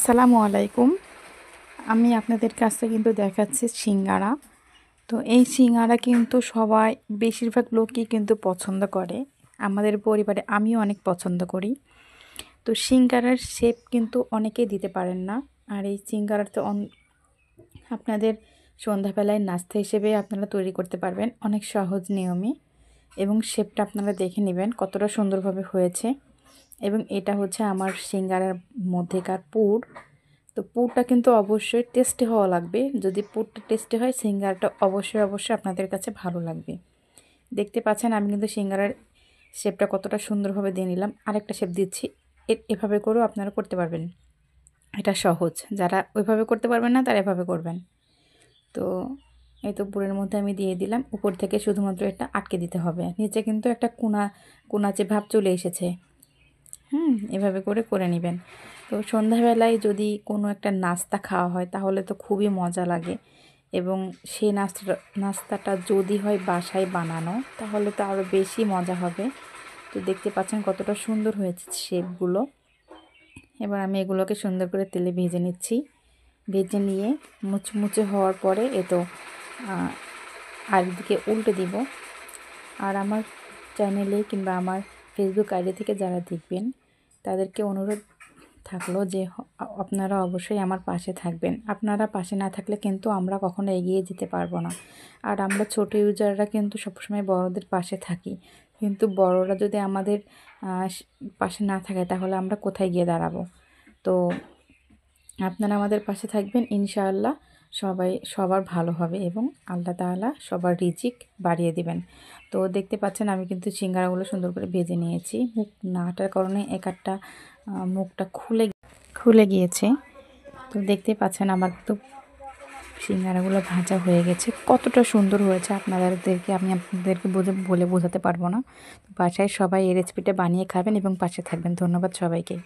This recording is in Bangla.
আসসালামু আলাইকুম। আমি আপনাদের কাছে কিন্তু দেখাচ্ছি সিঙ্গারা। তো এই সিঙ্গারা কিন্তু সবাই বেশিরভাগ লোকই কিন্তু পছন্দ করে। আমাদের পরিবারে আমিও অনেক পছন্দ করি। তো সিঙ্গারার শেপ কিন্তু অনেকেই দিতে পারেন না। আর এই সিঙ্গারা তো আপনাদের সন্ধ্যাবেলায় নাস্তা হিসেবে আপনারা তৈরি করতে পারবেন অনেক সহজ নিয়মে, এবং শেপটা আপনারা দেখে নেবেন কতটা সুন্দরভাবে হয়েছে। এবং এটা হচ্ছে আমার সিঙ্গারার মধ্যেকার পুর। তো পুরটা কিন্তু অবশ্যই টেস্টি হওয়া লাগবে। যদি পুরটা টেস্টি হয় সিঙ্গারাটা অবশ্যই আপনাদের কাছে ভালো লাগবে। দেখতে পাচ্ছেন আমি কিন্তু সিঙ্গারার শেপটা কতটা সুন্দরভাবে দিয়ে নিলাম। আরেকটা শেপ দিচ্ছি। এভাবে করেও আপনারা করতে পারবেন। এটা সহজ, যারা ওইভাবে করতে পারবেন না তারা এভাবে করবেন। তো এই তো পুরের মধ্যে আমি দিয়ে দিলাম। উপর থেকে শুধুমাত্র এটা আটকে দিতে হবে। নিচে কিন্তু একটা কোনাচে ভাব চলে এসেছে। এভাবে করে নেবেন। তো সন্ধ্যাবেলায় যদি কোনো একটা নাস্তা খাওয়া হয় তাহলে তো খুবই মজা লাগে, এবং সেই নাস্তাটা যদি হয় বাসায় বানানো তাহলে তো আরও বেশি মজা হবে। তো দেখতে পাচ্ছেন কতটা সুন্দর হয়েছে শেপগুলো। এবার আমি এগুলোকে সুন্দর করে তেলে ভেজে নিচ্ছি। ভেজে নিয়ে মুচমুচে হওয়ার পরে আরেকদিকে উল্টে দিব। আর আমার চ্যানেলে কিংবা আমার ফেসবুক আইডি থেকে যারা দেখবেন তাদেরকে অনুরোধ থাকলো যে আপনারা অবশ্যই আমার পাশে থাকবেন। আপনারা পাশে না থাকলে কিন্তু আমরা কখনো এগিয়ে যেতে পারবো না। আর আমরা ছোট ইউজাররা কিন্তু সবসময় বড়দের পাশে থাকি, কিন্তু বড়রা যদি আমাদের পাশে না থাকে তাহলে আমরা কোথায় গিয়ে দাঁড়াবো। তো আপনারা আমাদের পাশে থাকবেন, ইনশাআল্লাহ সবার ভালো হবে এবং আল্লাহ তাআলা সবার রিজিক বাড়িয়ে দিবেন। তো দেখতে পাচ্ছেন আমি কিন্তু সিঙ্গারাগুলো সুন্দর করে ভেজে নিয়েছি। মুখ না আটার কারণে একটা মুখটা খুলে গিয়েছে। তো দেখতে পাচ্ছেন আমার তো সিঙ্গারাগুলো ভাজা হয়ে গেছে। কতটা সুন্দর হয়েছে আমি আপনাদেরকে বলে বোঝাতে পারবো না। বাসায় সবাই এই রেসিপিটা বানিয়ে খাবেন এবং পাশে থাকবেন। ধন্যবাদ সবাইকে।